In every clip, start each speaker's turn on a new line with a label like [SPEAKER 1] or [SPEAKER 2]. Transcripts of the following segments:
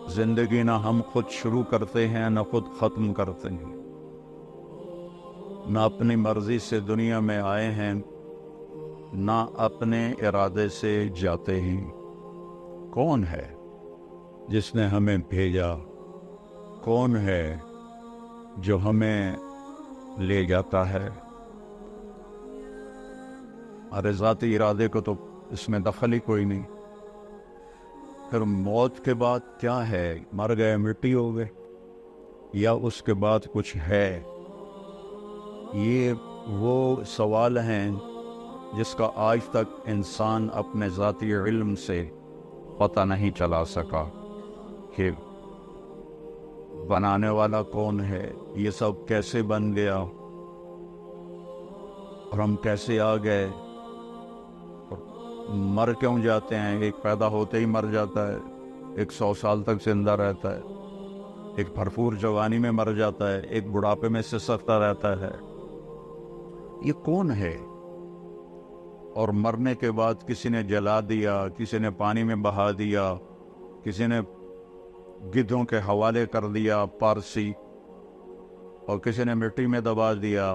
[SPEAKER 1] زندگی نہ ہم خود شروع کرتے ہیں نہ خود ختم کرتے ہیں، نہ اپنی مرضی سے دنیا میں آئے ہیں نہ اپنے ارادے سے جاتے ہیں۔ کون ہے جس نے ہمیں بھیجا؟ کون ہے جو ہمیں لے جاتا ہے؟ ہمارے ذاتی ارادے کو تو اس میں دخل ہی کوئی نہیں۔ پھر موت کے بعد کیا ہے؟ مر گئے، مٹی ہو گئے، یا اس کے بعد کچھ ہے؟ یہ وہ سوال ہیں جس کا آج تک انسان اپنے ذاتی علم سے پتہ نہیں چلا سکا کہ بنانے والا کون ہے، یہ سب کیسے بن گیا، اور ہم کیسے آ گئے، اور مر کیوں جاتے ہیں؟ ایک پیدا ہوتے ہی مر جاتا ہے، ایک 100 سال تک زندہ رہتا ہے، ایک بھرپور جوانی میں مر جاتا ہے، ایک بڑھاپے میں سسکتا رہتا ہے۔ یہ کون ہے؟ اور مرنے کے بعد کسی نے جلا دیا، کسی نے پانی میں بہا دیا، کسی نے گدھوں کے حوالے کر دیا پارسی، اور کسی نے مٹی میں دبا دیا،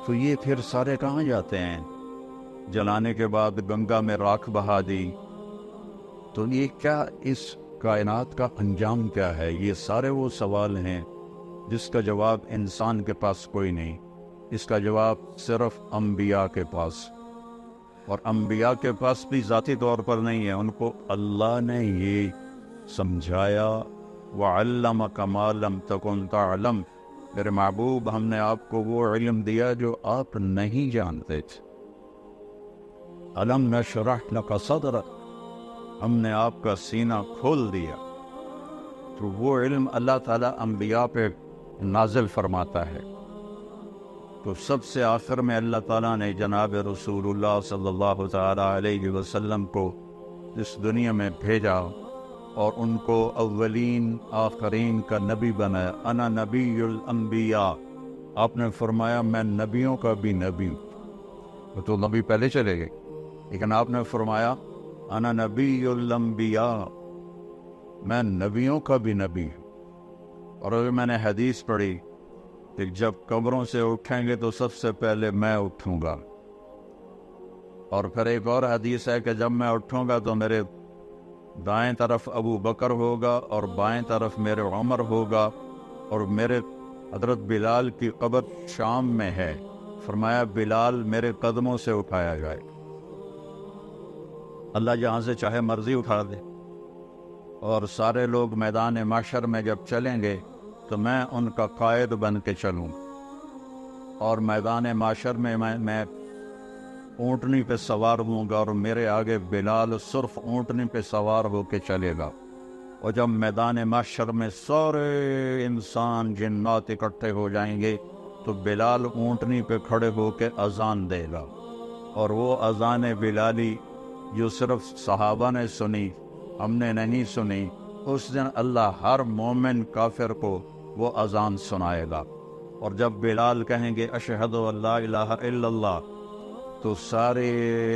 [SPEAKER 1] تو یہ پھر سارے کہاں جاتے ہیں؟ جلانے کے بعد گنگا میں راکھ بہا دی، تو یہ کیا، اس کائنات کا انجام کیا ہے؟ یہ سارے وہ سوال ہیں جس کا جواب انسان کے پاس کوئی نہیں، اس کا جواب صرف انبیاء کے پاس، اور انبیاء کے پاس بھی ذاتی طور پر نہیں ہے، ان کو اللہ نے یہ سمجھایا، وَعَلَّمَكَ مَا لَمْ تَكُنْ تَعْلَمْ، میرے محبوب ہم نے آپ کو وہ علم دیا جو آپ نہیں جانتے تھے۔ أَلَمْ نَشْرَحْ لَكَ صَدْرَكَ، ہم نے آپ کا سینہ کھول دیا۔ تو وہ علم اللہ تعالیٰ انبیاء پہ نازل فرماتا ہے، تو سب سے آخر میں اللہ تعالیٰ نے جناب رسول اللہ صلی اللہ تعالیٰ علیہ وسلم کو اس دنیا میں بھیجا، اور ان کو اولین آخرین کا نبی بنایا۔ انا نبی الانبیاء، آپ نے فرمایا میں نبیوں کا بھی نبی ہوں، تو نبی پہلے چلے گئے، لیکن آپ نے فرمایا انا نبی الانبیاء، میں نبیوں کا بھی نبی ہوں۔ اور ابھی میں نے حدیث پڑھی کہ جب قبروں سے اٹھیں گے تو سب سے پہلے میں اٹھوں گا، اور پھر ایک اور حدیث ہے کہ جب میں اٹھوں گا تو میرے دائیں طرف ابو بکر ہوگا اور بائیں طرف میرے عمر ہوگا، اور میرے حضرت بلال کی قبر شام میں ہے، فرمایا بلال میرے قدموں سے اٹھایا جائے، اللہ جہاں سے چاہے مرضی اٹھا دے، اور سارے لوگ میدان محشر میں جب چلیں گے تو میں ان کا قائد بن کے چلوں، اور میدان محشر میں میں اونٹنی پہ سوار ہوں گا، اور میرے آگے بلال صرف اونٹنی پہ سوار ہو کے چلے گا، اور جب میدان محشر میں سارے انسان جنات اکٹھے ہو جائیں گے تو بلال اونٹنی پہ کھڑے ہو کے اذان دے گا، اور وہ اذان بلالی جو صرف صحابہ نے سنی، ہم نے نہیں سنی، اس دن اللہ ہر مومن کافر کو وہ اذان سنائے گا، اور جب بلال کہیں گے اشہد ان لا الہ الا اللہ، تو سارے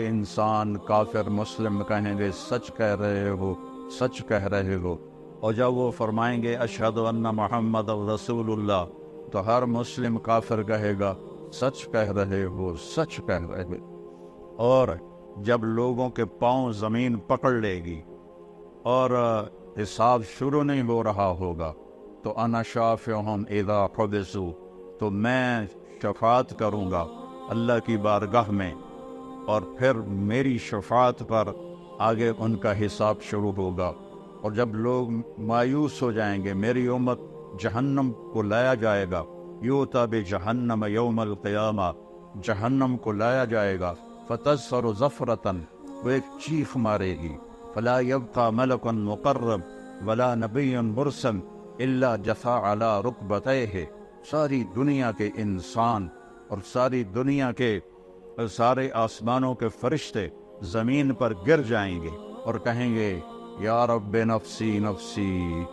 [SPEAKER 1] انسان کافر مسلم کہیں گے سچ کہہ رہے ہو، سچ کہہ رہے ہو، اور جب وہ فرمائیں گے اشہد ان محمد رسول اللہ، تو ہر مسلم کافر کہے گا سچ کہہ رہے ہو، سچ کہہ رہے ہو۔ اور جب لوگوں کے پاؤں زمین پکڑ لے گی اور حساب شروع نہیں ہو رہا ہوگا، تو انا شافعہم اذا حبسوا، تو میں شفاعت کروں گا اللہ کی بارگاہ میں، اور پھر میری شفاعت پر آگے ان کا حساب شروع ہوگا، اور جب لوگ مایوس ہو جائیں گے، میری امت جہنم کو لایا جائے گا، یؤتی بجہنم یوم القیامہ، جہنم کو لایا جائے گا، فتظفر ظفرۃ، وہ ایک چیخ مارے گی، فلا یبقى ملک مقرب ولا نبی مرسل الا جثا علی رکبتیہ، ساری دنیا کے انسان اور ساری دنیا کے سارے آسمانوں کے فرشتے زمین پر گر جائیں گے اور کہیں گے یا رب نفسی نفسی،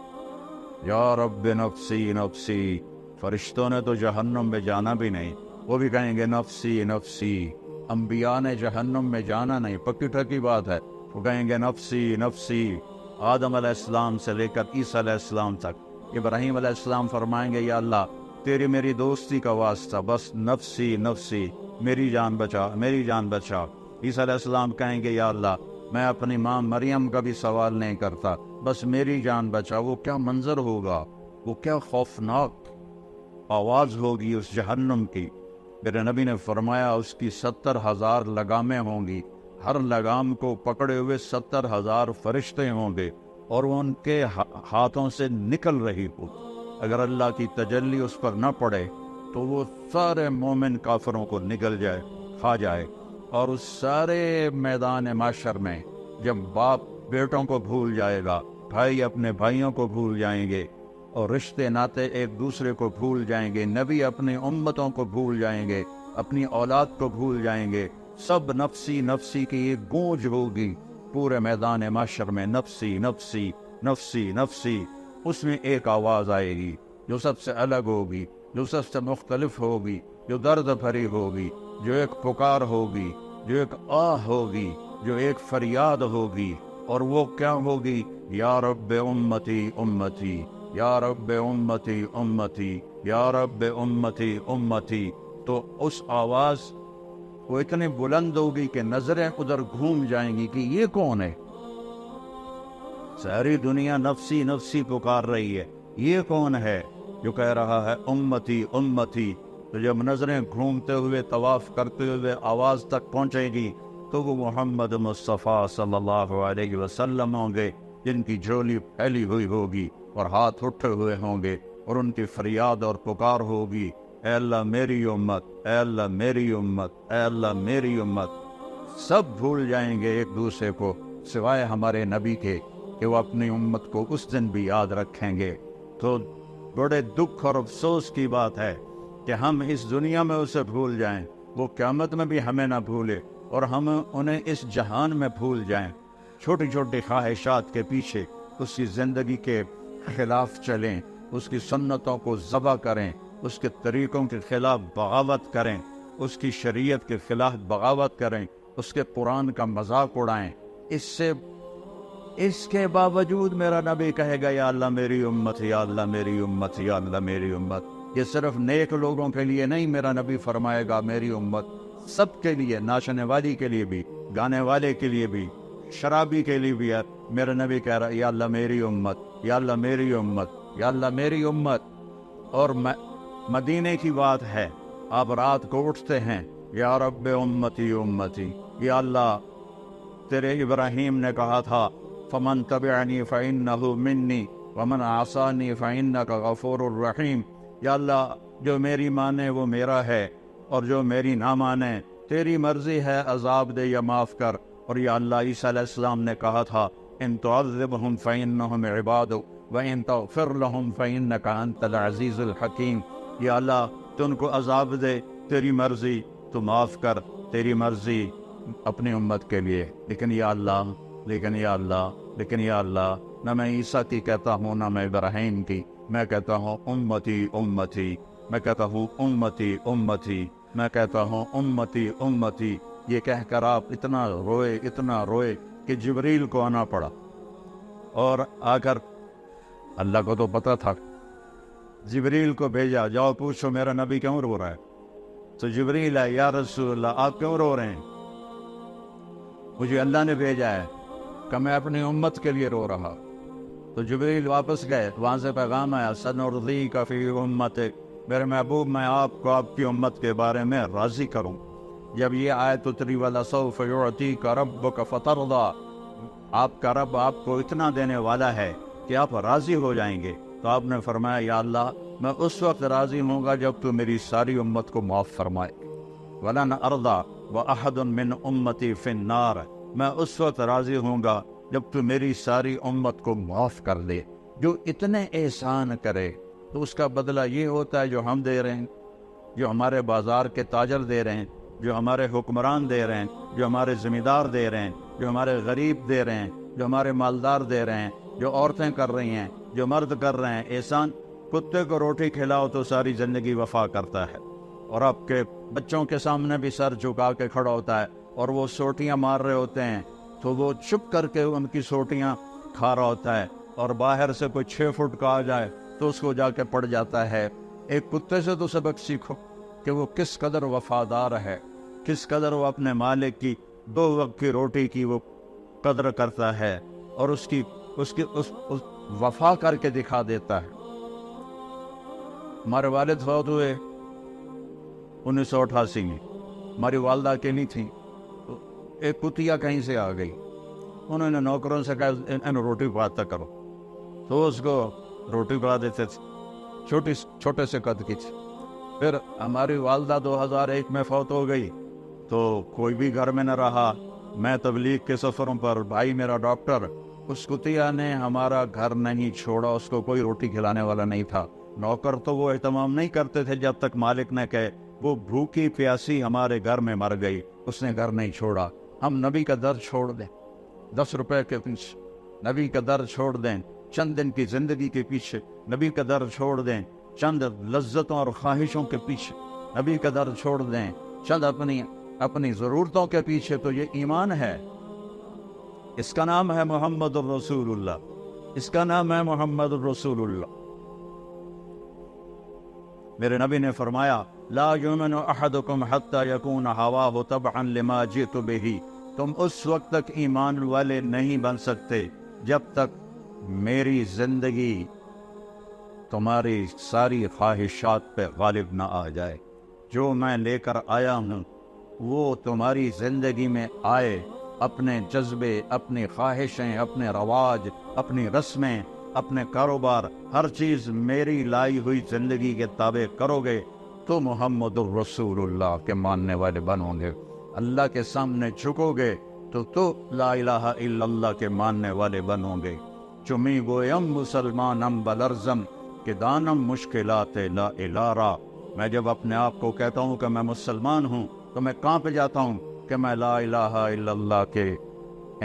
[SPEAKER 1] یا رب نفسی نفسی۔ فرشتوں نے تو جہنم میں جانا بھی نہیں، وہ بھی کہیں گے نفسی نفسی۔ انبیاء نے جہنم میں جانا نہیں، پکی ٹھکی بات ہے، وہ کہیں گے نفسی نفسی۔ آدم علیہ السلام سے لے کر عیسیٰ علیہ السلام تک۔ ابراہیم علیہ السلام فرمائیں گے یا اللہ تیری میری دوستی کا واسطہ، بس نفسی نفسی، میری جان بچا، میری جان بچا۔ عیسیٰ علیہ السلام کہیں گے یا اللہ میں اپنی ماں مریم کا بھی سوال نہیں کرتا، بس میری جان بچا۔ وہ کیا منظر ہوگا، وہ کیا خوفناک آواز ہوگی اس جہنم کی۔ میرے نبی نے فرمایا اس کی 70,000 لگامیں ہوں گی، ہر لگام کو پکڑے ہوئے 70,000 فرشتے ہوں گے، اور وہ ان کے ہاتھوں سے نکل رہی ہو۔ اگر اللہ کی تجلی اس پر نہ پڑے تو وہ سارے مومن کافروں کو نگل جائے، کھا جائے۔ اور اس سارے میدان معاشر میں جب باپ بیٹوں کو بھول جائے گا، بھائی اپنے بھائیوں کو بھول جائیں گے، اور رشتے ناتے ایک دوسرے کو بھول جائیں گے، نبی اپنی امتوں کو بھول جائیں گے، اپنی اولاد کو بھول جائیں گے، سب نفسی نفسی کی ایک گونج ہوگی پورے میدان معاشر میں، نفسی نفسی نفسی نفسی۔ اس میں ایک آواز آئے گی جو سب سے الگ ہوگی، جو سب سے مختلف ہوگی، جو درد بھری ہوگی، جو ایک پکار ہوگی، جو ایک آہ ہوگی، جو ایک فریاد ہوگی۔ اور وہ کیا ہوگی؟ یا رب امتی امتی، یا رب امتی امتی، یا رب امتی امتی۔ تو اس آواز وہ اتنی بلند ہوگی کہ نظریں ادھر گھوم جائیں گی کہ یہ کون ہے؟ ساری دنیا نفسی نفسی پکار رہی ہے، یہ کون ہے جو کہہ رہا ہے امتی امتی؟ تو جب نظریں گھومتے ہوئے طواف کرتے ہوئے آواز تک پہنچے گی تو وہ محمد مصطفیٰ صلی اللہ علیہ وسلم ہوں گے، جن کی جھولی پھیلی ہوئی ہوگی اور ہاتھ اٹھے ہوئے ہوں گے، اور ان کی فریاد اور پکار ہوگی، اے اللہ میری امت، اے اللہ میری امت، اے اللہ میری امت۔ سب بھول جائیں گے ایک دوسرے کو سوائے ہمارے نبی کے، کہ وہ اپنی امت کو اس دن بھی یاد رکھیں گے۔ تو بڑے دکھ اور افسوس کی بات ہے کہ ہم اس دنیا میں اسے بھول جائیں، وہ قیامت میں بھی ہمیں نہ بھولے، اور ہم انہیں اس جہان میں بھول جائیں، چھوٹی چھوٹی خواہشات کے پیچھے اس کی زندگی کے خلاف چلیں، اس کی سنتوں کو ذبح کریں، اس کے طریقوں کے خلاف بغاوت کریں، اس کی شریعت کے خلاف بغاوت کریں، اس کے قرآن کا مذاق اڑائیں۔ اس کے باوجود میرا نبی کہے گا یا اللہ میری امت، یا اللہ میری امت، یا اللہ میری امت۔ یہ صرف نیک لوگوں کے لیے نہیں، میرا نبی فرمائے گا میری امت سب کے لیے، ناچنے والی کے لیے بھی، گانے والے کے لیے بھی، شرابی کے لیے بھی ہے۔ میرا نبی کہہ رہا ہے یا اللہ میری امت، یا اللہ میری امت، یا اللہ میری امت۔ اور مدینے کی بات ہے، آپ رات کو اٹھتے ہیں یا رب امتی امتی، یا اللہ تیرے ابراہیم نے کہا تھا فمن تبعنی فإنہ منی ومن عصانی فإنک غفور الرحیم، یا اللہ جو میری مانے وہ میرا ہے، اور جو میری نہ مانے تیری مرضی ہے، عذاب دے یا معاف کر۔ اور یا اللہ عیسیٰ علیہ السلام نے کہا تھا ان تعذبہم فإنہم عبادک وإن تغفر لہم فإنک انت العزیز الحکیم، یا اللہ تو ان کو عذاب دے، تیری مرضی تو معاف کر، تیری مرضی اپنی امت کے لیے۔ لیکن یا اللہ، لیکن یا اللہ، لیکن یا اللہ، نہ میں عیسیٰ کی کہتا ہوں نہ میں ابراہیم کی، میں کہتا ہوں امتی امتی، میں کہتا ہوں امتی امتی، میں کہتا ہوں امتی امتی۔ یہ کہہ کر آپ اتنا روئے کہ جبریل کو آنا پڑا، اور آ کر اللہ کو تو پتہ تھا، جبریل کو بھیجا، جاؤ پوچھو میرا نبی کیوں رو رہا ہے۔ تو جبریل ہے، یا رسول اللہ آپ کیوں رو رہے ہیں؟ مجھے اللہ نے بھیجا ہے کہ میں اپنی امت کے لیے رو رہا۔ تو جبریل واپس گئے، وہاں سے پیغام آیا سنرضیک فی امتک، میرے محبوب میں آپ کو آپ کی امت کے بارے میں راضی کروں۔ جب یہ آیت اتری وَلَسَوْفَ يُعْطِيكَ رَبُّكَ فَتَرْضَىٰ، آپ کا رب آپ کو اتنا دینے والا ہے کہ آپ راضی ہو جائیں گے، تو آپ نے فرمایا یا اللہ میں اس وقت راضی ہوں گا جب تو میری ساری امت کو معاف فرمائے۔ وَلَنْ أَرْضَىٰ وَأَحَدٌ مِّنْ أُمَّتِي فِي النَّارِ، میں اس وقت راضی ہوں گا جب تو میری ساری امت کو معاف کر دے۔ جو اتنے احسان کرے تو اس کا بدلہ یہ ہوتا ہے جو ہم دے رہے ہیں، جو ہمارے بازار کے تاجر دے رہے ہیں، جو ہمارے حکمران دے رہے ہیں، جو ہمارے زمیندار دے رہے ہیں، جو ہمارے غریب دے رہے ہیں، جو ہمارے مالدار دے رہے ہیں، جو عورتیں کر رہی ہیں، جو مرد کر رہے ہیں۔ احسان کتے کو روٹی کھلاؤ تو ساری زندگی وفا کرتا ہے، اور آپ کے بچوں کے سامنے بھی سر جھکا کے کھڑا ہوتا ہے، اور وہ سوٹیاں مار رہے ہوتے ہیں تو وہ چپ کر کے ان کی سوٹیاں کھا رہا ہوتا ہے اور باہر سے کوئی 6 فٹ کا آ جائے تو اس کو جا کے پڑ جاتا ہے۔ ایک کتے سے تو سبق سیکھو کہ وہ کس قدر وفادار ہے، کس قدر وہ اپنے مالک کی 2 وقت کی روٹی کی وہ قدر کرتا ہے اور اس وفا کر کے دکھا دیتا ہے۔ ہمارے والد فوت ہوئے 1988 میں، ہماری والدہ اکیلی تھیں، تو ایک کتیا کہیں سے آ گئی، انہوں نے نوکروں سے کہا انہیں روٹی پکاتا کرو، تو اس کو روٹی پکا دیتے تھے، چھوٹے سے قد کی تھی۔ پھر ہماری والدہ 2001 میں فوت ہو گئی تو کوئی بھی گھر میں نہ رہا، میں تبلیغ کے سفروں پر، بھائی میرا ڈاکٹر، اس کتیا نے ہمارا گھر نہیں چھوڑا، اس کو کوئی روٹی کھلانے والا نہیں تھا، نوکر تو وہ اہتمام نہیں کرتے تھے جب تک مالک نے کہے، وہ بھوکی پیاسی ہمارے گھر میں مر گئی، اس نے گھر نہیں چھوڑا۔ ہم نبی کا در چھوڑ دیں 10 روپے کے پیچھے، نبی کا در چھوڑ دیں چند دن کی زندگی کے پیچھے، نبی کا در چھوڑ دیں چند لذتوں اور خواہشوں کے پیچھے، نبی کا در چھوڑ دیں چند اپنی ضرورتوں کے پیچھے، تو یہ ایمان ہے۔ اس کا نام ہے محمد الرسول اللہ، اس کا نام ہے محمد الرسول اللہ۔ میرے نبی نے فرمایا لا یؤمن احدکم حتی یکون ہواہ تبعا لما جئت بہ، تم اس وقت تک ایمان والے نہیں بن سکتے جب تک میری زندگی تمہاری ساری خواہشات پہ غالب نہ آ جائے۔ جو میں لے کر آیا ہوں وہ تمہاری زندگی میں آئے، اپنے جذبے، اپنی خواہشیں، اپنے رواج، اپنی رسمیں، اپنے کاروبار، ہر چیز میری لائی ہوئی زندگی کے تابع کرو گے تو محمد الرسول اللہ کے ماننے والے بنو گے۔ اللہ کے سامنے جھکو گے تو لا الہ الا اللہ کے ماننے والے بنو گے۔ چمی گویم مسلمانم بلرزم کہ دانم مشکلات لا الارا، میں جب اپنے آپ کو کہتا ہوں کہ میں مسلمان ہوں تو میں کہاں پہ جاتا ہوں کہ میں لا الہ الا اللہ کے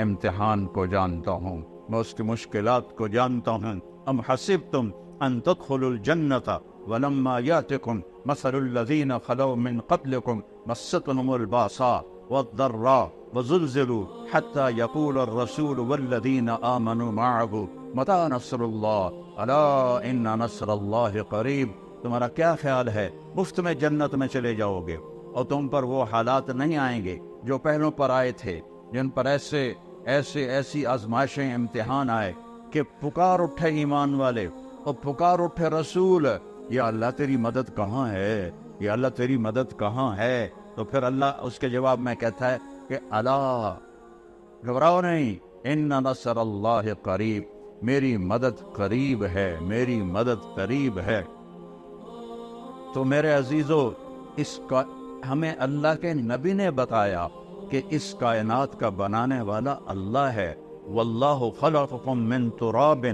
[SPEAKER 1] امتحان کو جانتا ہوں، میں اس کی مشکلات کو جانتا ہوں۔ ام حسبتم ان تدخلوا الجنة ولما یاتکم مثل الذین خلوا من قبلکم مستهم الباساء والضراء وزلزلوا حتى يقول الرسول والذین آمنوا معه متى نصر اللہ الا ان نصر اللہ قریب۔ تمہارا کیا خیال ہے مفت میں جنت میں چلے جاؤ گے اور تم پر وہ حالات نہیں آئیں گے جو پہلوں پر آئے تھے، جن پر ایسی آزمائشیں، امتحان آئے کہ پکار اٹھے ایمان والے اور پکار اٹھے رسول، یا اللہ تیری مدد کہاں ہے، یا اللہ تیری مدد کہاں ہے؟ تو پھر اللہ اس کے جواب میں کہتا ہے کہ الا، گھبراؤ نہیں، ان نصر اللہ قریب، میری مدد قریب ہے، میری مدد قریب ہے۔ تو میرے عزیزو، اس کا ہمیں اللہ کے نبی نے بتایا کہ اس کائنات کا بنانے والا اللہ ہے۔ واللہ خلقکم من تراب،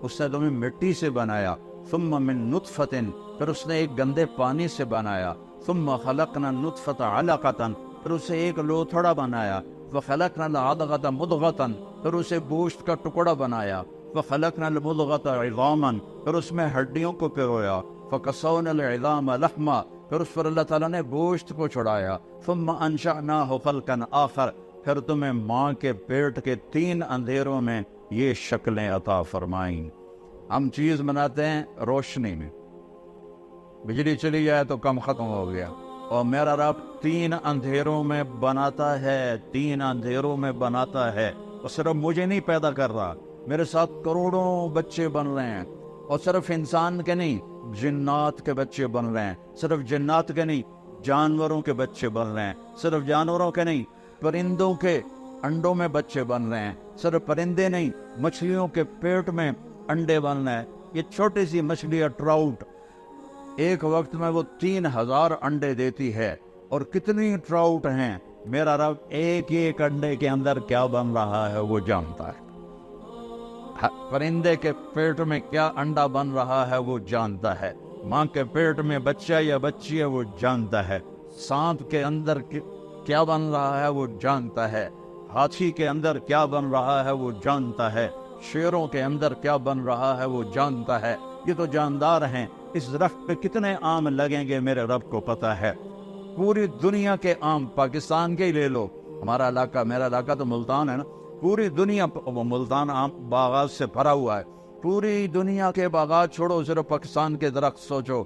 [SPEAKER 1] اس نے تمہیں مٹی سے بنایا، ثم من نطفۃ، پھر اس نے ایک گندے پانی سے بنایا، ثم خلقنا النطفۃ علقۃ، پھر اسے ایک لوتھڑا بنایا، وخلقنا العلقۃ مضغۃ، پھر اسے گوشت کا ٹکڑا بنایا، وخلقنا المضغۃ عظاما، پھر اس میں ہڈیوں کو پرویا، فکسونا العظام لحما، پھر اس پر اللہ تعالیٰ نے گوشت کو چھڑایا، ثم انشأناہ خلقا آخر، پھر تمہیں ماں کے پیٹ کے 3 اندھیروں میں یہ شکلیں عطا فرمائیں۔ ہم چیز بناتے ہیں روشنی میں، بجلی چلی جائے تو کم ختم ہو گیا، اور میرا رب 3 اندھیروں میں بناتا ہے، 3 اندھیروں میں بناتا ہے، اور صرف مجھے نہیں پیدا کر رہا، میرے ساتھ کروڑوں بچے بن رہے ہیں، اور صرف انسان کے نہیں، جنات کے بچے بن رہے ہیں، صرف جنات کے نہیں، جانوروں کے بچے بن رہے ہیں، صرف جانوروں کے نہیں، پرندوں کے انڈوں میں بچے بن رہے ہیں، صرف پرندے نہیں، مچھلیوں کے پیٹ میں انڈے بن رہے ہیں۔ یہ چھوٹی سی مچھلی ہے ٹراؤٹ، ایک وقت میں وہ 3000 انڈے دیتی ہے، اور کتنی ٹراؤٹ ہیں، میرا رب ایک ایک انڈے کے اندر کیا بن رہا ہے وہ جانتا ہے، پرندے کے پیٹ میں کیا انڈا بن رہا ہے وہ جانتا ہے، ماں کے پیٹ میں بچہ یا بچی ہے وہ جانتا ہے، سانپ کے اندر کیا بن رہا ہے وہ جانتا ہے، ہاتھی کے اندر کیا بن رہا ہے وہ جانتا ہے، شیروں کے اندر کیا بن رہا ہے وہ جانتا ہے۔ یہ تو جاندار ہیں، اس درخت پہ کتنے آم لگیں گے میرے رب کو پتہ ہے۔ پوری دنیا کے آم، پاکستان کے ہی لے لو، ہمارا علاقہ، میرا علاقہ تو ملتان ہے نا، پوری دنیا وہ ملتان آم باغات سے بھرا ہوا ہے، پوری دنیا کے باغات چھوڑو، صرف پاکستان کے درخت سوچو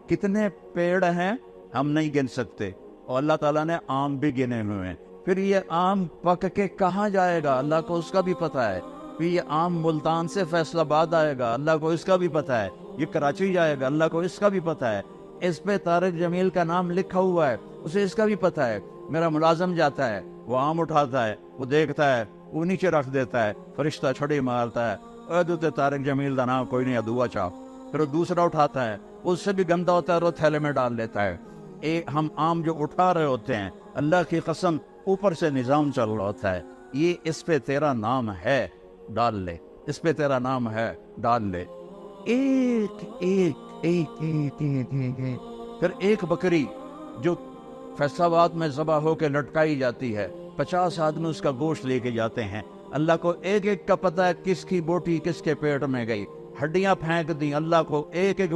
[SPEAKER 1] کتنے پیڑ ہیں ہم نہیں گن سکتے، اور اللہ تعالیٰ نے آم بھی گنے ہوئے ہیں۔ پھر یہ آم پک کے کہاں جائے گا اللہ کو اس کا بھی پتہ ہے، پھر یہ آم ملتان سے فیصل آباد آئے گا اللہ کو اس کا بھی پتہ ہے، یہ کراچی جائے گا اللہ کو اس کا بھی پتہ ہے، اس پہ طارق جمیل کا نام لکھا ہوا ہے اسے اس کا بھی پتہ ہے۔ میرا ملازم جاتا ہے، وہ آم اٹھاتا ہے، وہ دیکھتا ہے، وہ نیچے رکھ دیتا ہے، فرشتہ چھڑی مارتا ہے، اے طارق جمیل کا نام کوئی نہیں ادوا چاپ، پھر وہ دوسرا اٹھاتا ہے، اس سے بھی گندا ہوتا ہے، وہ تھیلے میں ڈال لیتا ہے۔ ہم آم جو اٹھا رہے ہوتے ہیں اللہ کی قسم اوپر سے نظام چل رہا ہوتا ہے، یہ اس پہ تیرا نام ہے ڈال لے، اس پہ تیرا نام ہے ڈال لے، ایک ایک ایک ایک ایک ایک ایک۔ پھر ایک بکری جو فیصل آباد میں ذبح ہو کے لٹکائی جاتی ہے، 50 آدمی اس کا گوشت لے کے جاتے ہیں، اللہ کو ایک ایک کا پتہ ہے کس کی بوٹی کس کے پیٹ میں گئی، ہڈیاں پھینک دی، اللہ کو ایک ایک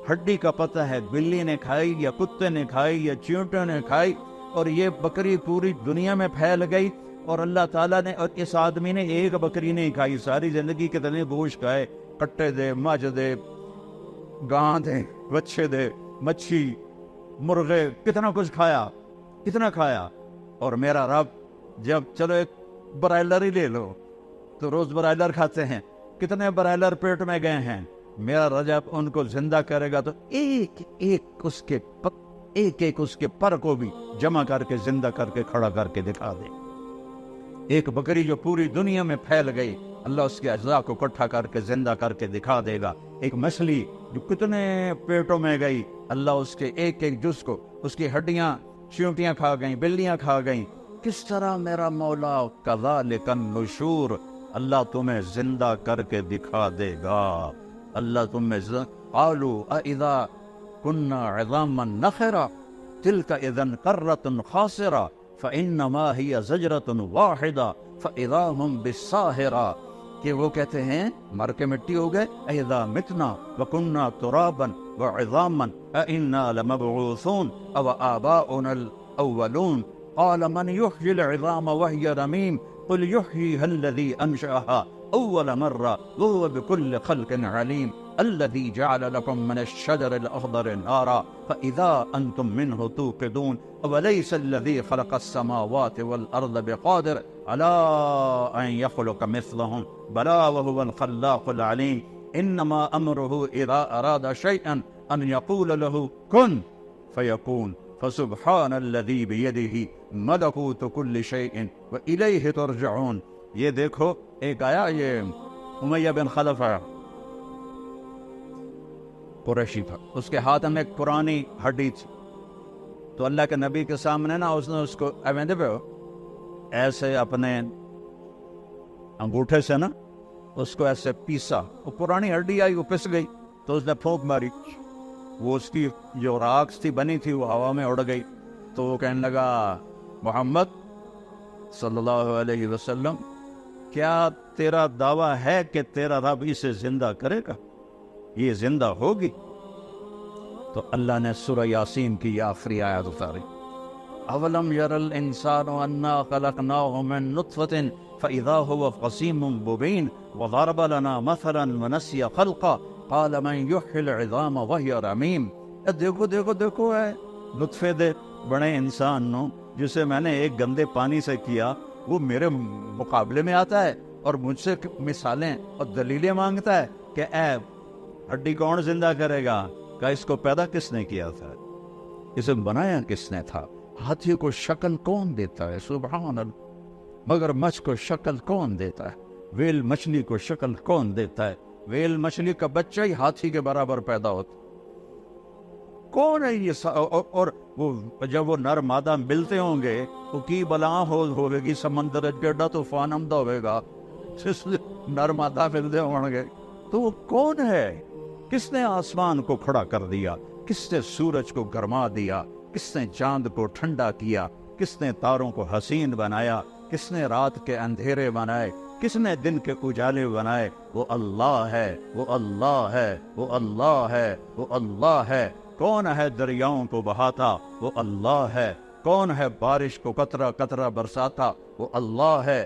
[SPEAKER 1] ہڈی کا پتہ ہے، بلی نے کھائی یا کتے نے کھائی یا چیونٹے نے کھائی، اور یہ بکری پوری دنیا میں پھیل گئی، اور اللہ تعالیٰ نے، اور اس آدمی نے ایک بکری نہیں کھائی، ساری زندگی کتنے گوشت کھائے، کٹے دے، مجھ دے، گاں دے، بچے دے، مچھی، مرغے، کتنا کچھ کھایا، کتنا کھایا، اور میرا رب جب چلو ایک برائلر ہی لے لو تو روز برائلر کھاتے ہیں، کتنے برائلر پیٹ میں گئے ہیں، میرا رجب ان کو زندہ کرے گا تو ایک ایک اس کے پر کو بھی جمع کر کے زندہ کر کے کھڑا کر کے دکھا دے۔ ایک بکری جو پوری دنیا میں پھیل گئی اللہ اس کے اجزاء کو اکٹھا کر کے زندہ کر کے دکھا دے گا۔ ایک مچھلی جو کتنے پیٹوں میں گئی اللہ اس کے ایک ایک جز کو، اس کی ہڈیاں چیونٹیاں کھا گئیں، بلیاں کھا گئیں، کس طرح میرا مولا کذالک النشور، اللہ تمہیں زندہ کر کے دکھا دے گا، اللہ تمہیں قالوا اذا كنا عظاما نخرا تلك اذا قرة خاسرة فانما هي زجرة واحدة فاذا هم بالساهرة، کہ وہ کہتے ہیں مر کے مٹی ہو گئے، اذا متنا وكنا ترابا وعظاما أئنا لمبعوثون او آباؤنا الاولون قال من يحيي العظام وهي رميم قل يحييها الذي انشأها اول مرة وهو بكل خلق عليم الذي جعل لكم من الشجر الأخضر نارا فإذا أنتم منه توقدون أوليس الذي خلق السماوات والأرض بقادر على أن يخلق مثلهم بلى وهو الخلاق العليم إنما أمره إذا أراد شيئا أن يقول له كن فيكون فسبحان الذي بيده ملكوت كل شيء وإليه ترجعون۔ یہ دیکھو ایک آیا یہ امیہ بن خلف آیا، قریشی تھا، اس کے ہاتھ میں ایک پرانی ہڈی تھی، تو اللہ کے نبی کے سامنے نا اس نے اس کو ایسے اپنے انگوٹھے سے نا اس کو ایسے پیسا، وہ پرانی ہڈی آئی، وہ پس گئی، تو اس نے پھونک ماری، وہ اس کی جو راکھ تھی بنی تھی وہ ہوا میں اڑ گئی، تو وہ کہنے لگا محمد صلی اللہ علیہ وسلم کیا تیرا دعویٰ ہے کہ تیرا رب اسے زندہ کرے گا، یہ زندہ ہوگی؟ تو اللہ نے سورہ یاسین کی یہ آخری آیت اتاری، اولم یر الانسان انا خلقناہ من نطفة فاذا هو خصیم مبین وضرب لنا مثلا ونسی خلقا قال من یحیی العظام وہی رمیم۔ دیکھو دیکھو دیکھو ہے نطفے دے بڑے انسان نو جسے میں نے ایک گندے پانی سے کیا، وہ میرے مقابلے میں آتا ہے اور مجھ سے مثالیں اور دلیلیں مانگتا ہے کہ اے ہڈی کون زندہ کرے گا، کہ اس کو پیدا کس نے کیا تھا، اسے بنایا کس نے تھا، ہاتھی کو شکل کون دیتا ہے، سبحان اللہ، مگر مچھ کو شکل کون دیتا ہے، ویل مچھلی کو شکل کون دیتا ہے، ویل مچھلی کا بچہ ہی ہاتھی کے برابر پیدا ہوتا، کون ہے یہ اور وہ جب وہ نر مادہ ملتے ہوں گے تو کی بلا ہوئے گی، سمندر جڑا طوفان آمدہ ہوئے گا، نر مادہ ملتے ہوں گے، تو وہ کون ہے؟ کس نے آسمان کو کھڑا کر دیا، کس نے سورج کو گرما دیا، کس نے چاند کو ٹھنڈا کیا، کس نے تاروں کو حسین بنایا، کس نے رات کے اندھیرے بنائے، کس نے دن کے اجالے بنائے؟ وہ اللہ ہے، وہ اللہ ہے، وہ اللہ ہے، وہ اللہ ہے۔ کون ہے دریاؤں کو بہاتا؟ وہ اللہ ہے۔ کون ہے بارش کو قطرہ قطرہ برساتا؟ وہ اللہ ہے۔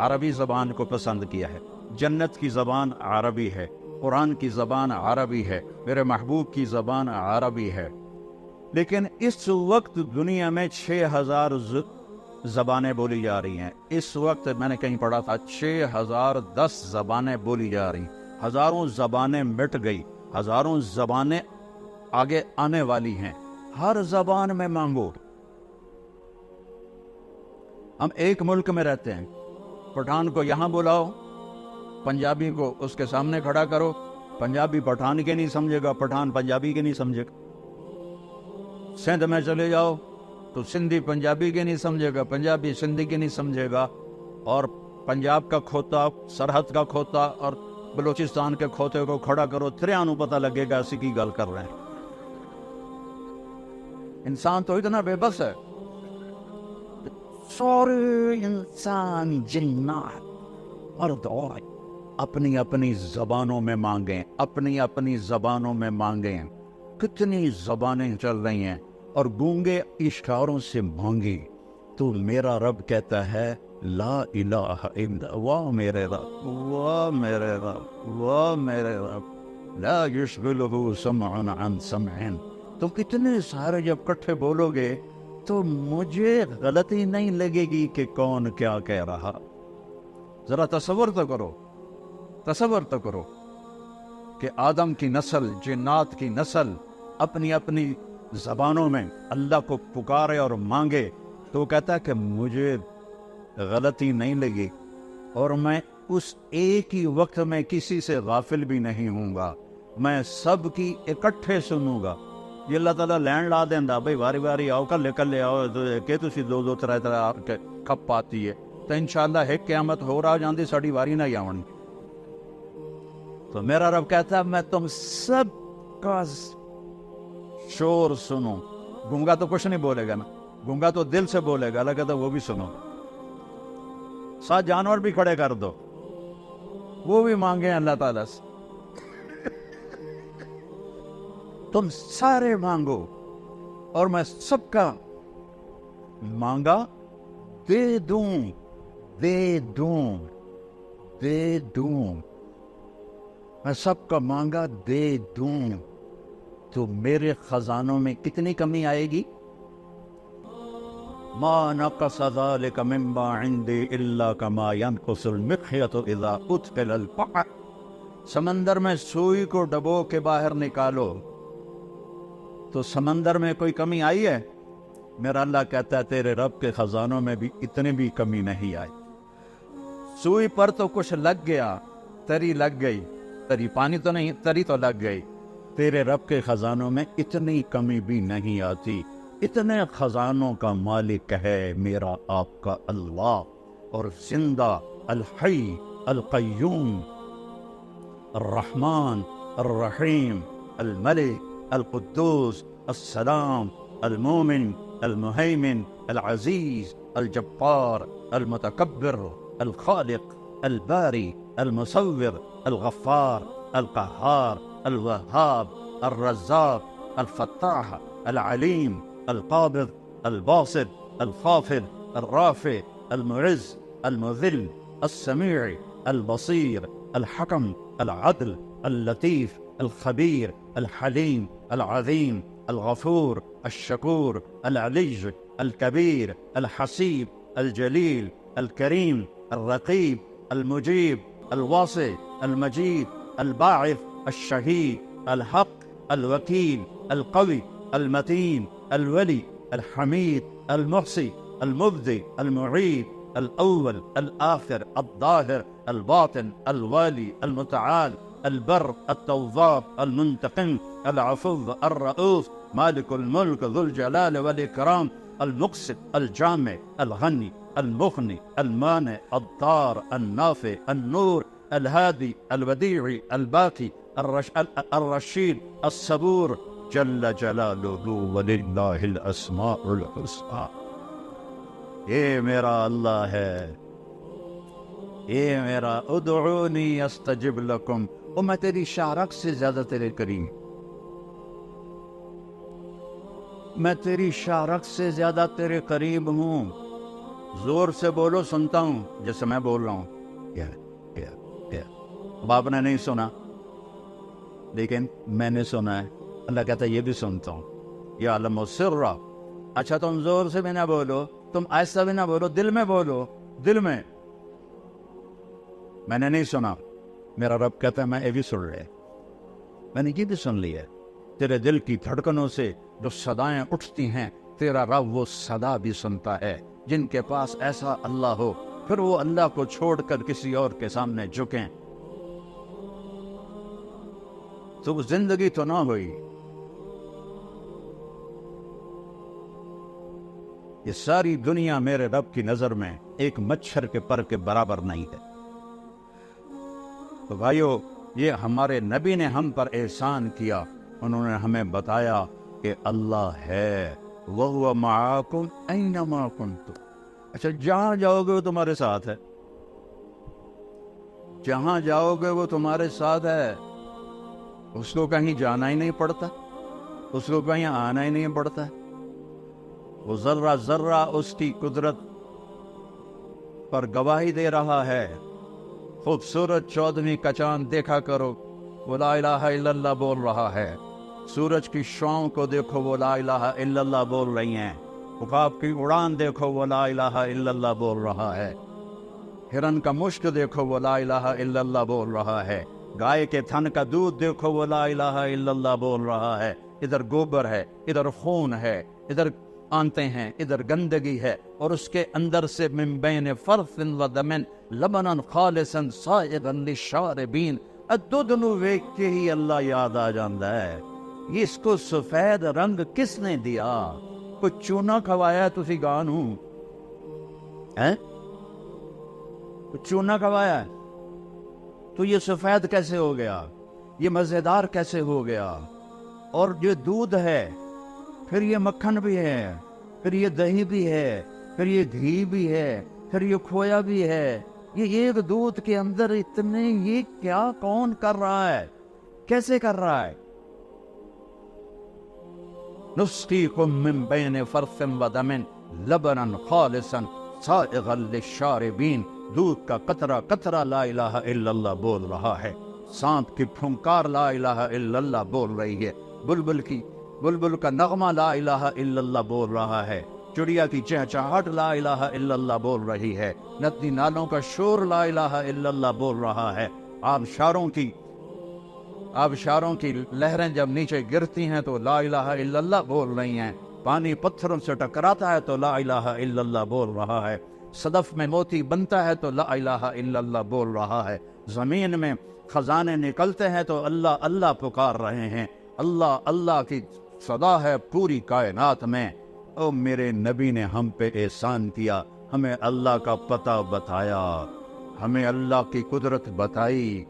[SPEAKER 1] عربی زبان کو پسند کیا ہے. جنت کی زبان عربی ہے، قرآن کی زبان عربی ہے، میرے محبوب کی زبان عربی ہے. لیکن اس وقت دنیا میں 6000 زبانیں بولی جا رہی ہیں. اس وقت میں نے کہیں پڑھا تھا 6010 زبانیں بولی جا رہی ہیں. ہزاروں زبانیں مٹ گئی، ہزاروں زبانیں آگے آنے والی ہیں. ہر زبان میں مانگو. ہم ایک ملک میں رہتے ہیں، پٹھان کو یہاں بلاؤ، پنجابی کو اس کے سامنے کھڑا کرو، پنجابی پٹھان کے نہیں سمجھے گا، پٹھان پنجابی کے نہیں سمجھے گا. سندھ میں چلے جاؤ تو سندھی پنجابی کے نہیں سمجھے گا، پنجابی سندھی کے نہیں سمجھے گا. اور پنجاب کا کھوتا سرحد کا کھوتا اور بلوچستان کے کھوتے کو کھڑا کرو، تریانوں پتہ لگے گا اسی کی گل کر رہے ہیں. انسان تو اتنا بے بس ہے. سارے انسان جنات اور دعائیں اپنی اپنی زبانوں میں مانگیں، اپنی اپنی زبانوں میں مانگیں. کتنی زبانیں چل رہی ہیں اور گونگے اشاروں سے مانگی تو میرا رب کہتا ہے لا الہ الا واہ میرے رب، واہ میرے رب، واہ میرے رب، لا یشغلہ سمع عن سمع. تو کتنے سارے جب کٹھے بولو گے تو مجھے غلطی نہیں لگے گی کہ کون کیا کہہ رہا. ذرا تصور تو کرو، تصور تو کرو کہ آدم کی نسل، جنات کی نسل اپنی اپنی زبانوں میں اللہ کو پکارے اور مانگے تو وہ کہتا ہے کہ مجھے غلطی نہیں لگی اور میں اس ایک ہی وقت میں کسی سے غافل بھی نہیں ہوں گا، میں سب کی اکٹھے سنوں گا. یہ اللہ تعالیٰ لین لا دینا بھائی واری واری آؤ کلے کلے آؤ کہ تسی دو دو ترے ترے آ کے کھپ آتی ہے تو انشاءاللہ ایک قیامت ہو رہا جاندی ساڑی واری نہ آونی. تو میرا رب کہتا ہے میں تم سب کا شور سنوں. گونگا تو کچھ نہیں بولے گا نا، گونگا تو دل سے بولے گا، اللہ کہتا ہے وہ بھی سنو. 7 جانور بھی کھڑے کر دو، وہ بھی مانگے اللہ تعالیٰ سے. تم سارے مانگو اور میں سب کا مانگا دے دوں، دے دوں، دے دوں. میں سب کا مانگا دے دوں. تو میرے خزانوں میں کتنی کمی آئے گی؟ ما نقص ذلك مما عندي الا كما ينقص المخيط اذا ادخل البحر. سمندر میں سوئی کو ڈبو کے باہر نکالو تو سمندر میں کوئی کمی آئی ہے؟ میرا اللہ کہتا ہے تیرے رب کے خزانوں میں بھی اتنی بھی کمی نہیں آئی. سوئی پر تو کچھ لگ گیا، تری لگ گئی، تری پانی تو نہیں، تری تو لگ گئی. تیرے رب کے خزانوں میں اتنی کمی بھی نہیں آتی. اتنے خزانوں کا مالک ہے میرا آپ کا اللہ، اور زندہ الحی القیوم الرحمن الرحیم الملک القدوس السلام المومن المہیمن العزیز الجبار المتکبر الخالق الباری المصور الغفار القہار الوہاب الرزاق الفتاح العلیم القابض الباسط الخافض الرافع المعز المذل السميع البصير الحكم العدل اللطيف الخبير الحليم العظيم الغفور الشكور العلي الكبير الحسيب الجليل الكريم الرقيب المجيب الواسع المجيد الباعث الشهيد الحق الوكيل القوي المتين الولي الحميد المحصي المبدي المعيد الأول الآخر الظاهر الباطن الوالي المتعال البر التواب المنتقم العفو الرؤوف مالك الملك ذو الجلال والإكرام المقسط الجامع الغني المغني المانع الضار النافع النور الهادي الوديع الباقي الرشيد الصبور جل جلالہ وللہ الاسماء الحسنى. یہ میرا اللہ ہے، یہ میرا ادعونی استجب لکم. اور میں تیری شارک سے زیادہ تیرے قریب، میں تیری شارک سے زیادہ تیرے قریب ہوں. زور سے بولو سنتا ہوں، جیسے میں بول رہا ہوں، کیا اب آپ نے نہیں سنا لیکن میں نے سنا ہے۔ اللہ کہتا ہے یہ بھی سنتا ہوں، یا علم السر۔ اچھا تم زور سے بھی نہ بولو، تم ایسا بھی نہ بولو، دل میں بولو، دل میں نے نہیں سنا۔ میرا رب کہتا ہے میں یہ بھی سن رہے، میں نے یہ بھی سن لی ہے۔ تیرے دل کی دھڑکنوں سے جو صدائیں اٹھتی ہیں، تیرا رب وہ صدا بھی سنتا ہے۔ جن کے پاس ایسا اللہ ہو، پھر وہ اللہ کو چھوڑ کر کسی اور کے سامنے جھکیں تو وہ زندگی تو نہ ہوئی۔ یہ ساری دنیا میرے رب کی نظر میں ایک مچھر کے پر کے برابر نہیں ہے۔ تو بھائیو، یہ ہمارے نبی نے ہم پر احسان کیا، انہوں نے ہمیں بتایا کہ اللہ ہے، وَهُوَ مَعَاكُمْ أَيْنَمَا كُنْتُمْ۔ اچھا جہاں جاؤ گے وہ تمہارے ساتھ ہے، جہاں جاؤ گے وہ تمہارے ساتھ ہے۔ اس کو کہیں جانا ہی نہیں پڑتا، اس کو کہیں آنا ہی نہیں پڑتا، وہ ذرہ ذرہ اس کی قدرت پر گواہی دے رہا ہے۔ خوبصورت 14ویں کا چاند دیکھا کرو، وہ لا الہ الا اللہ بول رہا ہے۔ سورج کی شعاؤں کو دیکھو، وہ لا الہ الا اللہ بول رہی ہیں۔ عقاب کی اڑان دیکھو، وہ لا الہ الا اللہ بول رہا ہے۔ ہرن کا مشک دیکھو، وہ لا الہ الا اللہ بول رہا ہے۔ گائے کے تھن کا دودھ دیکھو، وہ لا الہ الا اللہ بول رہا ہے۔ ادھر گوبر ہے، ادھر خون ہے، ادھر آنتے ہیں، ادھر گندگی ہے، اور اس کے اندر سے من بین فرث و دم لبنا خالصا سائغا للشاربین۔ دودھ نو ویکھ کے ہی اللہ یاد آ جاندہ ہے۔ یہ اس کو سفید رنگ کس نے دیا؟ کوئی چونا کھوایا تسی گاں نو؟ کوئی چونا کھوایا ہے تو یہ سفید کیسے ہو گیا؟ یہ مزیدار کیسے ہو گیا؟ اور یہ دودھ ہے، پھر یہ مکھن بھی ہے، پھر یہ دہی بھی ہے، پھر یہ گھی بھی ہے، پھر یہ کھویا بھی ہے۔ یہ ایک دودھ کے اندر اتنے، یہ کیا کون کر رہا ہے؟ کیسے کر رہا ہے؟ نسقیکم من بین فرث و دم لبنا خالصا سائغا للشاربین۔ دودھ کا قطرہ قطرہ لا الہ الا اللہ بول رہا ہے۔ سانپ کی پھنکار لا الہ الا اللہ بول رہی ہے۔ بلبل کا نغمہ لا الہ الا اللہ بول رہا ہے۔ چڑیا کی چہچہاہٹ لا الہ الا اللہ بول رہی ہے۔ ندی نالوں کا شور لا الہ الا اللہ بول رہا ہے۔ آبشاروں کی لہریں جب نیچے گرتی ہیں تو لا الہ الا اللہ بول رہی ہیں۔ پانی پتھروں سے ٹکراتا ہے تو لا الہ الا اللہ بول رہا ہے۔ صدف میں موتی بنتا ہے تو لا الہ الا اللہ بول رہا ہے۔ زمین میں خزانے نکلتے ہیں تو اللہ اللہ پکار رہے ہیں۔ اللہ اللہ کی صدا ہے پوری کائنات میں۔ او میرے نبی نے ہم پہ احسان کیا، ہمیں اللہ کا پتہ بتایا، ہمیں اللہ کی قدرت بتائی،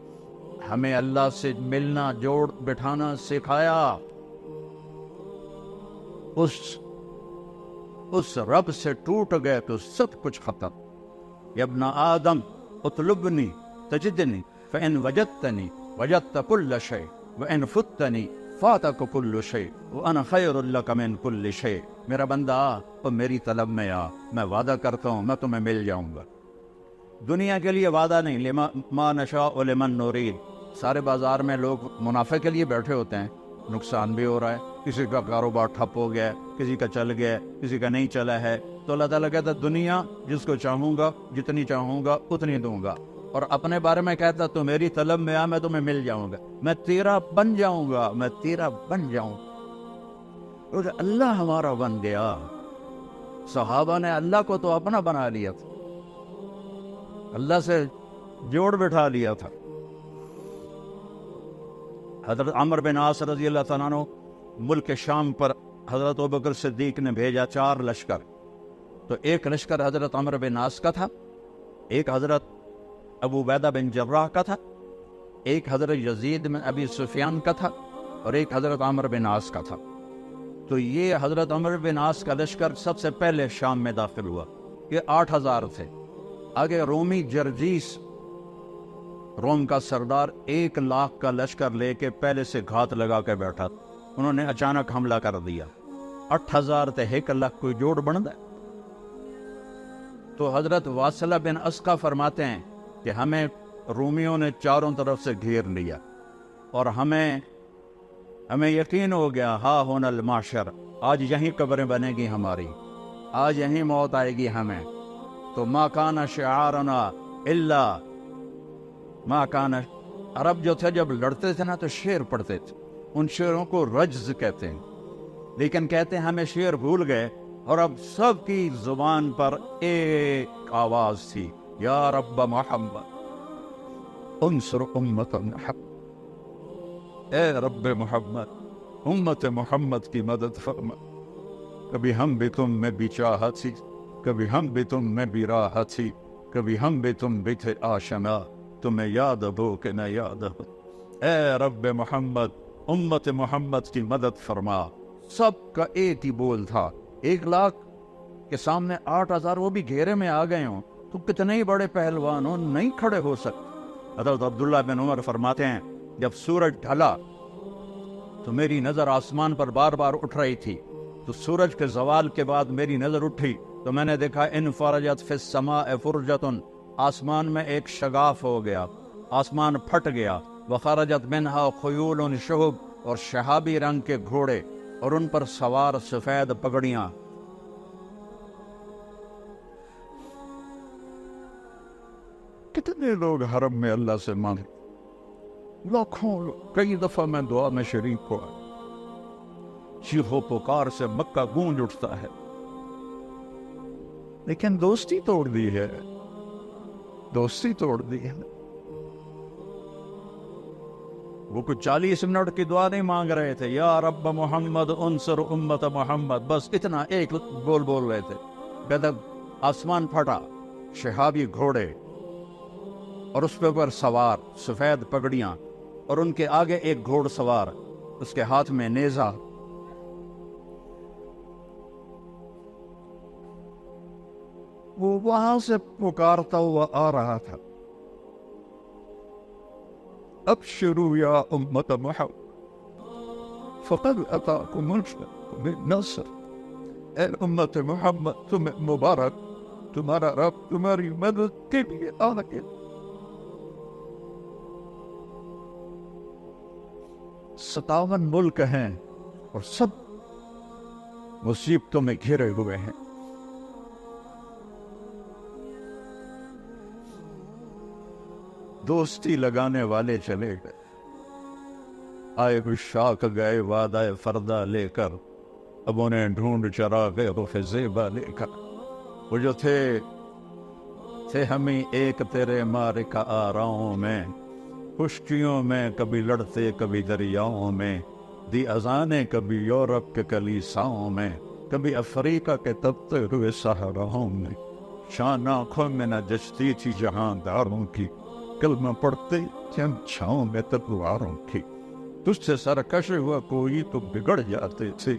[SPEAKER 1] ہمیں اللہ سے ملنا جوڑ بٹھانا سکھایا۔ اس رب سے ٹوٹ گئے تو سب کچھ ختم۔ یا ابن آدم اطلبنی تجدنی فإن وجدتنی وجدت كل شيء وإن فتنی فاتک كل شيء وأنا خیر لک من كل شيء۔ میرا بندہ آ اور میری طلب میں آ، میں وعدہ کرتا ہوں میں تمہیں مل جاؤں گا۔ دنیا کے لیے وعدہ نہیں، ما نشاء لمن نرید۔ سارے بازار میں لوگ منافع کے لیے بیٹھے ہوتے ہیں، نقصان بھی ہو رہا ہے، کسی کا کاروبار ٹھپ ہو گیا ہے، کسی کا چل گیا ہے، کسی کا نہیں چلا ہے، تو اللہ تعالیٰ کہتا ہے دنیا جس کو چاہوں گا، جتنی چاہوں گا اتنی دوں گا، اور اپنے بارے میں کہتا تو میری طلب میں آ، میں تمہیں مل جاؤں گا، میں تیرا بن جاؤں گا، میں تیرا بن جاؤں گا۔ اور اللہ ہمارا بن گیا۔ صحابہ نے اللہ کو تو اپنا بنا لیا تھا، اللہ سے جوڑ بٹھا لیا تھا۔ حضرت عمر بن عاص رضی اللہ تعالیٰ عنہ ملک شام پر حضرت ابوبکر صدیق نے بھیجا 4 لشکر، تو ایک لشکر حضرت عمر بن عاص کا تھا، ایک حضرت ابو عبیدہ بن جراح کا تھا، ایک حضرت یزید بن ابی سفیان کا تھا، اور ایک حضرت عمر بن عاص کا تھا۔ تو یہ حضرت عمر بن عاص کا لشکر سب سے پہلے شام میں داخل ہوا، یہ 8000 تھے۔ آگے رومی جرجیس، روم کا سردار 1 لاکھ کا لشکر لے کے پہلے سے گھات لگا کے بیٹھا، انہوں نے اچانک حملہ کر دیا۔ 8000 تے 1 لاکھ کوئی جوڑ بندا ہے؟ تو حضرت واصلہ بن اسقع فرماتے ہیں کہ ہمیں رومیوں نے چاروں طرف سے گھیر لیا اور ہمیں یقین ہو گیا ہا ہونا المعشر، آج یہیں قبریں بنے گی ہماری، آج یہیں موت آئے گی ہمیں۔ تو ما کان شعارنا الا ما کان، عرب جو تھے جب لڑتے تھے نا تو شعر پڑھتے تھے، ان شعروں کو رجز کہتے ہیں، لیکن کہتے ہیں ہمیں شعر بھول گئے اور اب سب کی زبان پر ایک آواز تھی، یا رب محمد انصر امت محمد، اے رب محمد امت محمد کی مدد فرما۔ کبھی ہم بھی تم میں بھی چاہت تھی، کبھی ہم بھی تم میں بھی راحت تھی، کبھی ہم بھی تم بھی تھے آشنا، تمہیں یاد ہو کہ نہ یاد ہو، اے رب محمد امت محمد کی مدد فرما۔ سب کا ایک ہی بول تھا، 1,00,000 کے سامنے 8,000 وہ بھی گھیرے میں آ گئے ہوں تو کتنے ہی بڑے پہلوان ہوں نہیں کھڑے ہو سکتے۔ حضرت عبداللہ بن عمر فرماتے ہیں جب سورج ڈھلا تو میری نظر آسمان پر بار بار اٹھ رہی تھی، تو سورج کے زوال کے بعد میری نظر اٹھی تو میں نے دیکھا ان فرجت فی السماء فرجتن، آسمان میں ایک شگاف ہو گیا، آسمان پھٹ گیا، وخرجت منہا خیول شہب، اور شہابی رنگ کے گھوڑے اور ان پر سوار سفید پگڑیاں۔ کتنے لوگ حرم میں اللہ سے مانگے، لاکھوں لوگ، کئی دفعہ میں دعا میں شریک ہوا، چیخو پکار سے مکہ گونج اٹھتا ہے، لیکن دوستی توڑ دی ہے، دوستی توڑ دی ہے۔ وہ کچھ 40 منٹ کی دعا نہیں مانگ رہے تھے، یا رب محمد انصر امت محمد، بس اتنا ایک بول رہے تھے۔ جب آسمان پھٹا، شہابی گھوڑے اور اس پہ اوپر سوار سفید پگڑیاں، اور ان کے آگے ایک گھوڑ سوار، اس کے ہاتھ میں نیزہ، وہ وہاں سے پکارتا ہوا آ رہا تھا، ابشروا یا امت محمد فقد اتاکم النصر، اے امت محمد تمہیں مبارک، تمہارا رب تمہاری مدد کے لیے آ گیا۔ 57 ملک ہیں اور سب مصیبتوں میں گھرے ہوئے ہیں۔ دوستی لگانے والے چلے گئے، آئے عشاق گئے وعدہ فردہ لے کر، اب انہیں ڈھونڈ چرا گئے رخ زیبا لے کر۔ وہ جو تھے ہمیں ایک تیرے معرکہ آراؤں میں، خشکیوں میں کبھی لڑتے کبھی دریاؤں میں، دی اذانیں کبھی یورپ کے کلیساؤں میں، کبھی افریقہ کے تبتے ہوئے صحراؤں میں، شان آنکھوں میں نہ جچتی تھی جہانداروں کی، کلمہ پڑھتے چند چھاؤں میں تلواروں کی، تجھ سے سرکش ہوا کوئی تو بگڑ جاتے تھے،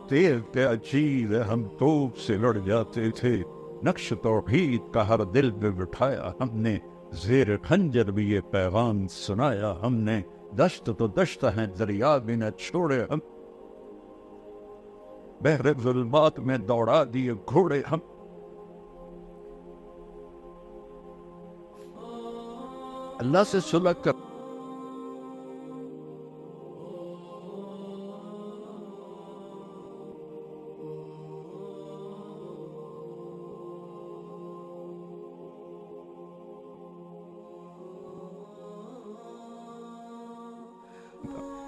[SPEAKER 1] تیر کے عجیب ہم توپ سے لڑ جاتے تھے، نقش توحید کا ہر دل میں بٹھایا ہم نے، زیر خنجر بھی یہ پیغام سنایا ہم نے، دشت تو دشت ہیں دریا بھی نہ چھوڑے ہم، بحر ظلمات میں دوڑا دیے گھوڑے ہم۔ اللہ سے صلح کر،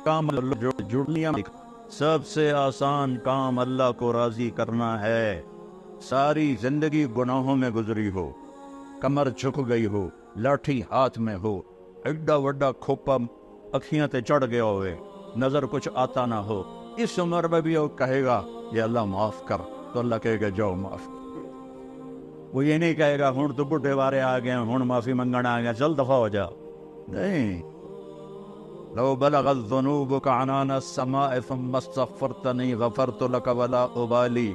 [SPEAKER 1] کام جڑنیاں، سب سے آسان کام اللہ کو راضی کرنا ہے۔ ساری زندگی گناہوں میں گزری ہو، کمر جھک گئی ہو، لاٹھی ہاتھ میں ہو، ایڈا وڈا کھوپا اکھیاں تے چڑھ گیا ہوئے، نظر کچھ آتا نہ ہو، اس عمر میں بھی وہ کہے گا یہ اللہ معاف کر، تو اللہ کہے گا جاؤ معاف۔ وہ یہ نہیں کہے گا ہوں تو بڈھے وارے آ گئے، ہوں معافی منگنا آ گیا، چل دفعہ ہو جا، نہیں۔ لو بلغت ذنوبک عنان السماء ثم استغفرتنی غفرت لک ولا ابالی،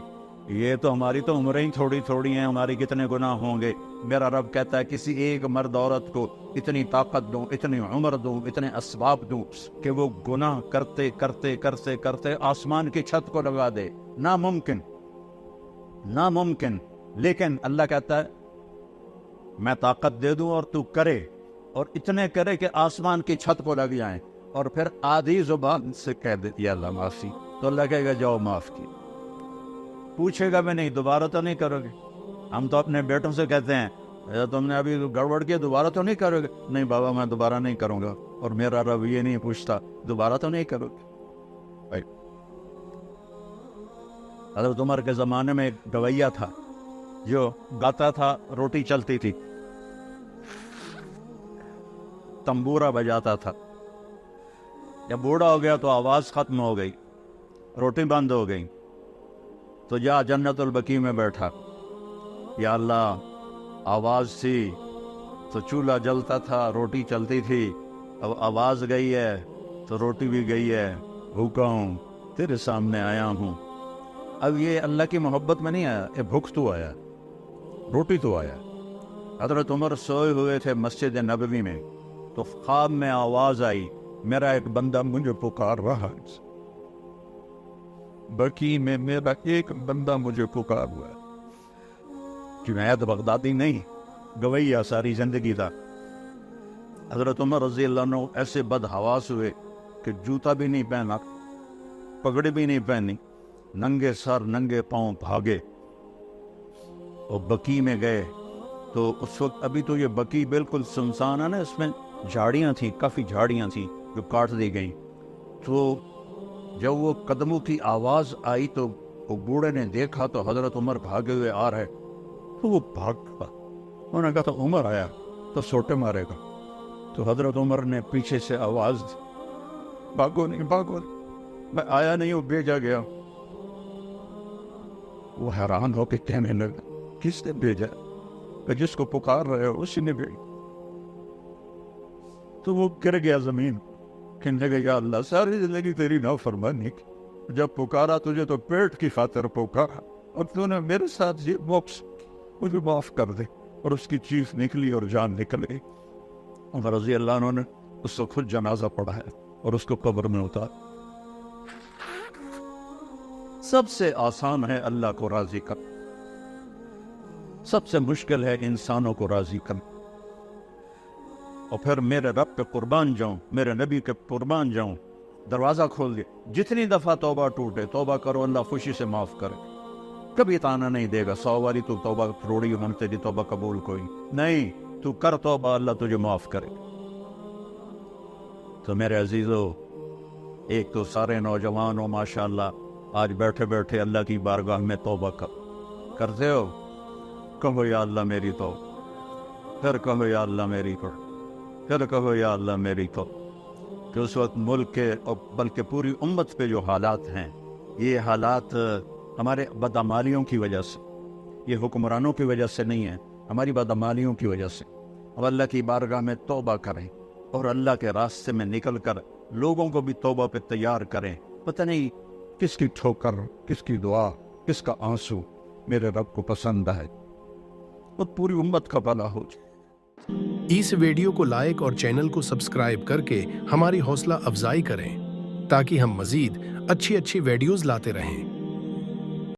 [SPEAKER 1] یہ تو ہماری تو عمریں ہی تھوڑی تھوڑی ہیں، ہماری کتنے گناہ ہوں گے۔ میرا رب کہتا ہے کسی ایک مرد عورت کو اتنی طاقت دوں، اتنی عمر دوں، اتنے اسباب دوں کہ وہ گناہ کرتے کرتے کرتے کرتے آسمان کی چھت کو لگا دے، ناممکن، ناممکن۔ لیکن اللہ کہتا ہے میں طاقت دے دوں اور تو کرے، اور اتنے کرے کہ آسمان کی چھت کو لگ جائیں، اور پھر آدھی زبان سے کہہ دے یا اللہ معافی، تو اللہ کہے گا جاؤ معاف کی، پوچھے گا بھی نہیں دوبارہ تو نہیں کرو گے۔ ہم تو اپنے بیٹوں سے کہتے ہیں تم نے ابھی گڑبڑ کیا دوبارہ تو نہیں کرو گے؟ نہیں بابا میں دوبارہ نہیں کروں گا، اور میرا رب یہ نہیں پوچھتا دوبارہ تو نہیں کرو گے۔ حضرت عمر کے زمانے میں ایک گویہ تھا جو گاتا تھا، روٹی چلتی تھی، تمبورا بجاتا تھا، جب بوڑھا ہو گیا تو آواز ختم ہو گئی، روٹی بند ہو گئی، تو جا جنت البقیع میں بیٹھا، یا اللہ آواز تھی تو چولہا جلتا تھا، روٹی چلتی تھی، اب آواز گئی ہے تو روٹی بھی گئی ہے، بھوکا ہوں تیرے سامنے آیا ہوں۔ اب یہ اللہ کی محبت میں نہیں آیا، یہ بھوک تو آیا، روٹی تو آیا۔ حضرت عمر سوئے ہوئے تھے مسجد نبوی میں، تو خواب میں آواز آئی، میرا ایک بندہ مجھے پکار رہا ہے، بقیع میں میرا ایک بندہ مجھے پکار ہوا ہے۔ جنید بغدادی نہیں، گویہ ساری زندگی تھا۔ حضرت عمر رضی اللہ عنہ ایسے بدحواس ہوئے کہ جوتا بھی نہیں پہنا، پگڑی بھی نہیں پہنی، ننگے سر ننگے پاؤں بھاگے اور بقیع میں گئے۔ تو اس وقت ابھی تو یہ بقیع بالکل سنسان ہے نا، اس میں جھاڑیاں تھیں، کافی جھاڑیاں تھیں جو کاٹ دی گئیں۔ تو جب وہ قدموں کی آواز آئی تو وہ بوڑھے نے دیکھا تو حضرت عمر بھاگے ہوئے آ رہے، تو وہ بھاگ گیا، انہوں نے کہا تو عمر آیا تو سوٹے مارے گا۔ تو حضرت عمر نے پیچھے سے آواز دی، بھاگو نہیں بھاگو نہیں، میں آیا نہیں ہوں، بھیجا گیا۔ وہ حیران ہو کے کہنے لگا کس نے بھیجا؟ کہ جس کو پکار رہے ہو اسی نے بھیجا۔ تو وہ گر گیا زمین، کہنے لگا یا اللہ ساری زندگی تیری نافرمانی کی، جب پکارا تجھے تو پیٹ کی خاطر پکارا، اور تو نے میرے ساتھ یہ بخش، مجھے معاف کر دے۔ اور اس کی چیخ نکلی اور جان نکل گئی۔ عمر رضی اللہ عنہ نے اس کو خود جنازہ پڑھایا اور اس کو قبر میں اتار۔ سب سے آسان ہے اللہ کو راضی کر، سب سے مشکل ہے انسانوں کو راضی کرنا۔ اور پھر میرے رب پہ قربان جاؤں، میرے نبی کے قربان جاؤں، دروازہ کھول دے، جتنی دفعہ توبہ ٹوٹے توبہ کرو، اللہ خوشی سے معاف کرے، کبھی تانا نہیں دے گا 100 والی تو توبہ روڑی ہم تیری توبہ قبول کوئی نہیں، تو کر توبہ اللہ تجھے معاف کرے۔ تو میرے عزیزو، ایک تو سارے نوجوان ہو ماشاءاللہ آج بیٹھے بیٹھے اللہ کی بارگاہ میں توبہ کرتے ہو، کہو یا اللہ میری توبہ، پھر کہو یا اللہ میری توبہ، پھر کہو یا اللہ میری توبہ۔ کہ اس وقت ملک کے اور بلکہ پوری امت پہ جو حالات ہیں، یہ حالات ہمارے بدعمالیوں کی وجہ سے، یہ حکمرانوں کی وجہ سے نہیں ہے، ہماری بدعمالیوں کی وجہ سے۔ اب اللہ کی بارگاہ میں توبہ کریں اور اللہ کے راستے میں نکل کر لوگوں کو بھی توبہ پہ تیار کریں۔ پتہ نہیں کس کی ٹھوکر، کس کی دعا، کس کا آنسو میرے رب کو پسند ہے، اور پوری امت کا بھلا ہو جائے۔
[SPEAKER 2] اس ویڈیو کو لائک اور چینل کو سبسکرائب کر کے ہماری حوصلہ افزائی کریں تاکہ ہم مزید اچھی ویڈیوز لاتے رہیں۔